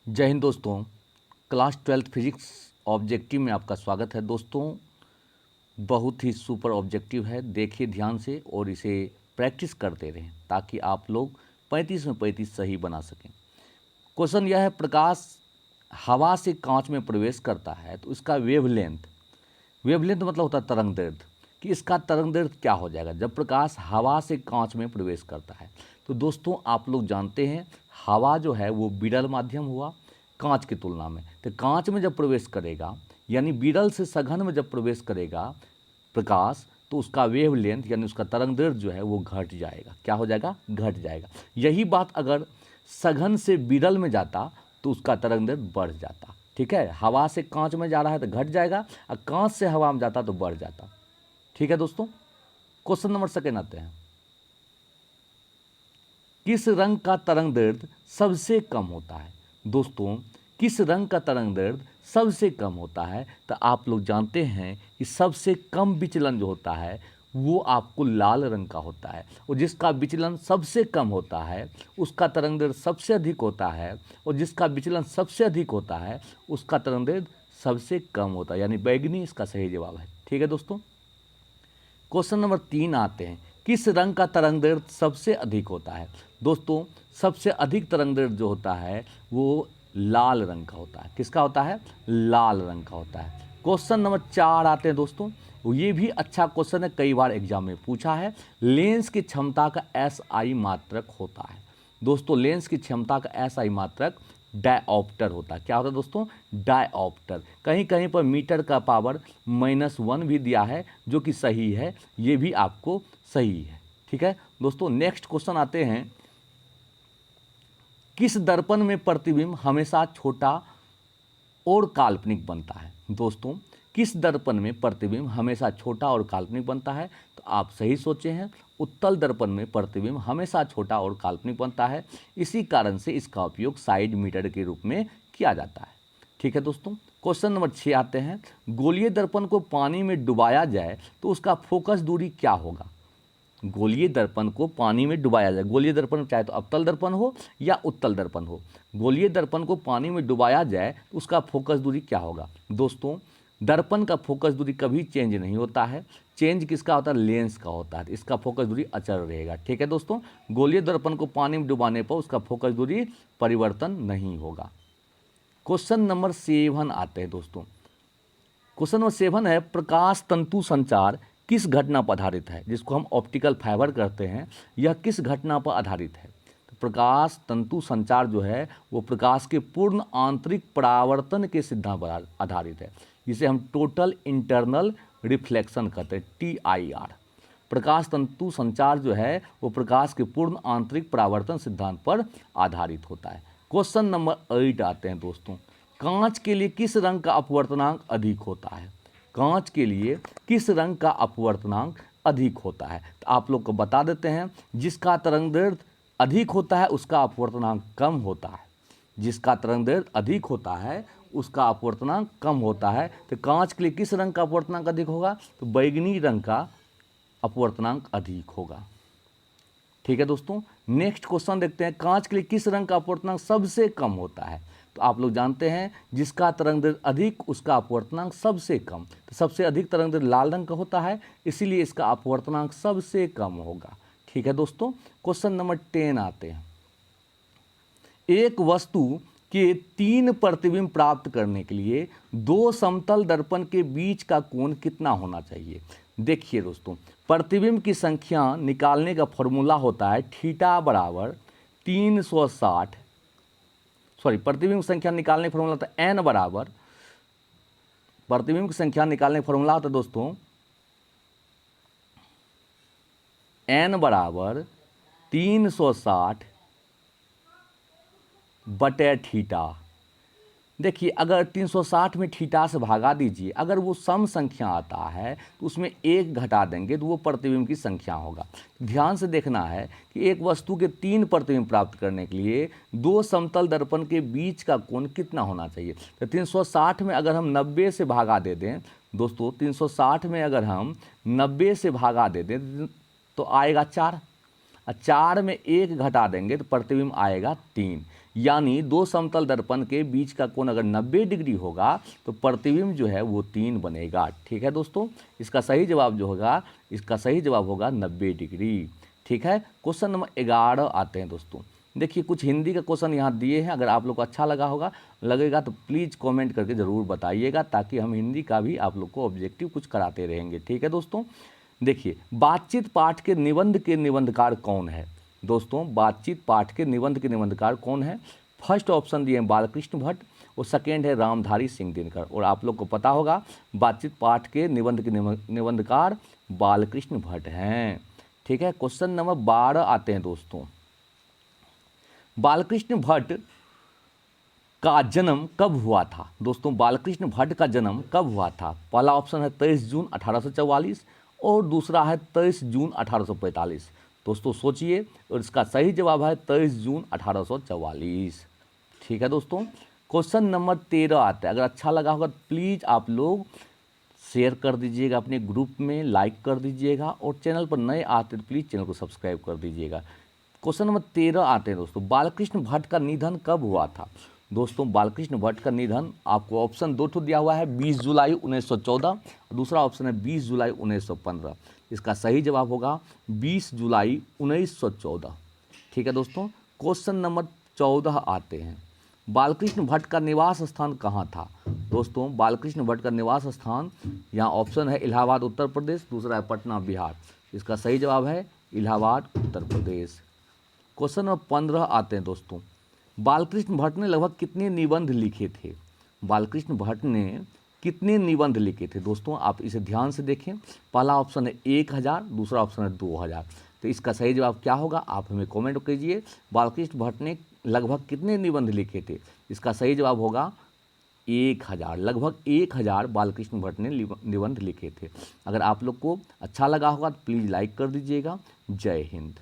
जय हिंद दोस्तों। Class 12th physics objective में आपका स्वागत है दोस्तों। बहुत ही सुपर ऑब्जेक्टिव है, देखिए ध्यान से और इसे प्रैक्टिस करते रहें ताकि आप लोग 35 में 35 सही बना सकें। क्वेश्चन यह है, प्रकाश हवा से कांच में प्रवेश करता है तो इसका वेवलेंथ मतलब होता है तरंग दैर्ध्य, कि इसका तरंग दैर्ध्य क्या हो जाएगा जब प्रकाश हवा से कांच में प्रवेश करता है। तो दोस्तों आप लोग जानते हैं हवा जो है वो विरल माध्यम हुआ कांच की तुलना में। तो कांच में जब प्रवेश करेगा यानी विरल से सघन में जब प्रवेश करेगा प्रकाश, तो उसका वेवलेंथ यानी उसका तरंग दैर्ध्य जो है वो घट जाएगा। क्या हो जाएगा? घट जाएगा। यही बात अगर सघन से विरल में जाता तो उसका तरंग दैर्ध्य बढ़ जाता। ठीक है, हवा से कांच में जा रहा है तो घट जाएगा और कांच से हवा में जाता तो बढ़ जाता। ठीक है दोस्तों, क्वेश्चन नंबर सेकेंड आते हैं। किस रंग का तरंग दैर्ध्य सबसे कम होता है? दोस्तों किस रंग का तरंग दैर्ध्य सबसे कम होता है? तो आप लोग जानते हैं कि सबसे कम विचलन जो होता है वो आपको लाल रंग का होता है, और जिसका विचलन सबसे कम होता है उसका तरंग दैर्ध्य सबसे अधिक होता है, और जिसका विचलन सबसे अधिक होता है उसका तरंग दैर्ध्य सबसे कम होता है, यानी बैगनी इसका सही जवाब है। ठीक है दोस्तों, क्वेश्चन नंबर 3 आते हैं। किस रंग का तरंग दैर्ध्य सबसे अधिक होता है? दोस्तों सबसे अधिक तरंग दैर्ध्य जो होता है वो लाल रंग का होता है। किसका होता है? लाल रंग का होता है। क्वेश्चन नंबर 4 आते हैं दोस्तों, ये भी अच्छा क्वेश्चन है, कई बार एग्जाम में पूछा है। लेंस की क्षमता का एसआई मात्रक होता है। दोस्तों लेंस की क्षमता का एसआई मात्रक डायऑप्टर होता है। क्या होता है दोस्तों? डायऑप्टर। कहीं कहीं पर मीटर का पावर -1 भी दिया है जो कि सही है, ये भी आपको सही है। ठीक है दोस्तों, नेक्स्ट क्वेश्चन आते हैं। किस दर्पण में प्रतिबिंब हमेशा छोटा और काल्पनिक बनता है? दोस्तों किस दर्पण में प्रतिबिंब हमेशा छोटा और काल्पनिक बनता है? तो आप सही सोचे हैं, उत्तल दर्पण में प्रतिबिंब हमेशा छोटा और काल्पनिक बनता है। इसी कारण से इसका उपयोग साइड मीटर के रूप में किया जाता है। ठीक है दोस्तों, क्वेश्चन नंबर 6 आते हैं। गोलीय दर्पण को पानी में डुबाया जाए तो उसका फोकस दूरी क्या होगा? गोलीय दर्पण को पानी में डुबाया जाए, गोलीय दर्पण चाहे तो अवतल दर्पण हो या उत्तल दर्पण हो, गोलीय दर्पण को पानी में डुबाया जाए तो उसका फोकस दूरी क्या होगा? दोस्तों दर्पण का फोकस दूरी कभी चेंज नहीं होता है, चेंज किसका होता है? लेंस का होता है, तो इसका फोकस दूरी अचल रहेगा। ठीक है दोस्तों, गोलीय दर्पण को पानी में डुबाने पर उसका फोकस दूरी परिवर्तन नहीं होगा। क्वेश्चन नंबर 7 आते हैं दोस्तों। क्वेश्चन नंबर 7 है, प्रकाश तंतु संचार किस घटना पर आधारित है? जिसको हम ऑप्टिकल फाइबर कहते हैं, यह किस घटना पर आधारित है? तो प्रकाश तंतु संचार जो है वो प्रकाश के पूर्ण आंतरिक परावर्तन के सिद्धांत पर आधारित है, जिसे हम टोटल इंटरनल रिफ्लेक्शन कहते हैं, TIR। प्रकाश तंतु संचार जो है वो प्रकाश के पूर्ण आंतरिक परावर्तन सिद्धांत पर आधारित होता है। क्वेश्चन नंबर 8 आते हैं दोस्तों। कांच के लिए किस रंग का अपवर्तनांक अधिक होता है? कांच के लिए किस रंग का अपवर्तनांक अधिक होता है? तो आप लोग को बता देते हैं, जिसका तरंग दैर्ध्य अधिक होता है उसका अपवर्तनांक कम होता है। जिसका तरंग दैर्ध्य अधिक होता है उसका अपवर्तनांक कम होता है। तो कांच के लिए किस रंग का अपवर्तनांक अधिक होगा? तो बैगनी रंग का अपवर्तनांक अधिक होगा। ठीक है दोस्तों, नेक्स्ट क्वेश्चन देखते हैं। कांच के लिए किस रंग का अपवर्तनांक सबसे कम होता है? तो आप लोग जानते हैं जिसका तरंग दैर्ध्य अधिक उसका अपवर्तनांक सबसे कम। तो सबसे अधिक तरंग दैर्ध्य लाल रंग का होता है, इसीलिए इसका अपवर्तनांक सबसे कम होगा। ठीक है दोस्तों, क्वेश्चन नंबर 10 आते हैं। एक वस्तु के 3 प्रतिबिंब प्राप्त करने के लिए 2 समतल दर्पण के बीच का कोण कितना होना चाहिए? देखिए दोस्तों, प्रतिबिंब की संख्या निकालने का फॉर्मूला होता है थीटा बराबर 360, सॉरी प्रतिबिंब की संख्या निकालने का फॉर्मूला होता है एन बराबर, प्रतिबिंब की संख्या निकालने का फॉर्मूला होता है दोस्तों एन बराबर 360 बटे थीटा। देखिए अगर 360 में थीटा से भागा दीजिए, अगर वो सम संख्या आता है तो उसमें 1 घटा देंगे तो वो प्रतिबिंब की संख्या होगा। ध्यान से देखना है कि एक वस्तु के 3 प्रतिबिंब प्राप्त करने के लिए 2 समतल दर्पण के बीच का कोण कितना होना चाहिए? तो 360 में अगर हम 90 से भागा दे दें दोस्तों, 360 में अगर हम 90 से भागा दे दें तो आएगा 4। और 4 में 1 घटा देंगे तो प्रतिबिंब आएगा 3। यानी दो समतल दर्पण के बीच का कोण अगर 90 डिग्री होगा तो प्रतिबिंब जो है वो 3 बनेगा। ठीक है दोस्तों, इसका सही जवाब जो होगा, इसका सही जवाब होगा 90 डिग्री। ठीक है, क्वेश्चन नंबर 11 आते हैं दोस्तों। देखिए कुछ हिंदी का क्वेश्चन यहाँ दिए हैं, अगर आप लोग को अच्छा लगेगा तो प्लीज़ कमेंट करके ज़रूर बताइएगा, ताकि हम हिंदी का भी आप लोग को ऑब्जेक्टिव कुछ कराते रहेंगे। ठीक है दोस्तों, देखिए बातचीत पाठ के निबंध निबंधकार कौन है। दोस्तों बातचीत पाठ के निबंधकार कौन है। फर्स्ट ऑप्शन दिए हैं बालकृष्ण भट्ट और सेकेंड है रामधारी सिंह दिनकर। और आप लोग को पता होगा बातचीत पाठ के निबंधकार बालकृष्ण भट्ट हैं। ठीक है, क्वेश्चन नंबर 12 आते हैं दोस्तों। बालकृष्ण भट्ट का जन्म कब हुआ था। दोस्तों बालकृष्ण भट्ट का जन्म कब हुआ था। पहला ऑप्शन है 23 जून 1844 और दूसरा है 23 जून 1845। दोस्तों सोचिए, और इसका सही जवाब है 23 जून 1844। ठीक है दोस्तों, क्वेश्चन नंबर 13 आता है। अगर अच्छा लगा होगा तो प्लीज़ आप लोग शेयर कर दीजिएगा अपने ग्रुप में, लाइक कर दीजिएगा, और चैनल पर नए आते तो प्लीज़ चैनल को सब्सक्राइब कर दीजिएगा। क्वेश्चन नंबर 13 आते हैं दोस्तों। बालकृष्ण भट्ट का निधन कब हुआ था। दोस्तों बालकृष्ण भट्ट का निधन आपको ऑप्शन 2 दिया हुआ है, 20 जुलाई 1914 और दूसरा ऑप्शन है 20 जुलाई 1915। इसका सही जवाब होगा 20 जुलाई 1914। ठीक है दोस्तों, क्वेश्चन नंबर 14 आते हैं। बालकृष्ण भट्ट का निवास स्थान कहाँ था। दोस्तों बालकृष्ण भट्ट का निवास स्थान, यहाँ ऑप्शन है इलाहाबाद उत्तर प्रदेश, दूसरा है पटना बिहार। इसका सही जवाब है इलाहाबाद उत्तर प्रदेश। क्वेश्चन नंबर 15 आते हैं दोस्तों। बालकृष्ण भट्ट ने लगभग कितने निबंध लिखे थे। बालकृष्ण भट्ट ने कितने निबंध लिखे थे। दोस्तों आप इसे ध्यान से देखें, पहला ऑप्शन है 1000, दूसरा ऑप्शन है 2000। तो इसका सही जवाब क्या होगा, आप हमें कमेंट कीजिए। बालकृष्ण भट्ट ने लगभग कितने निबंध लिखे थे। इसका सही जवाब होगा 1000। लगभग 1000 बालकृष्ण भट्ट ने निबंध लिखे थे। अगर आप लोग को अच्छा लगा होगा तो प्लीज़ लाइक कर दीजिएगा। जय हिंद।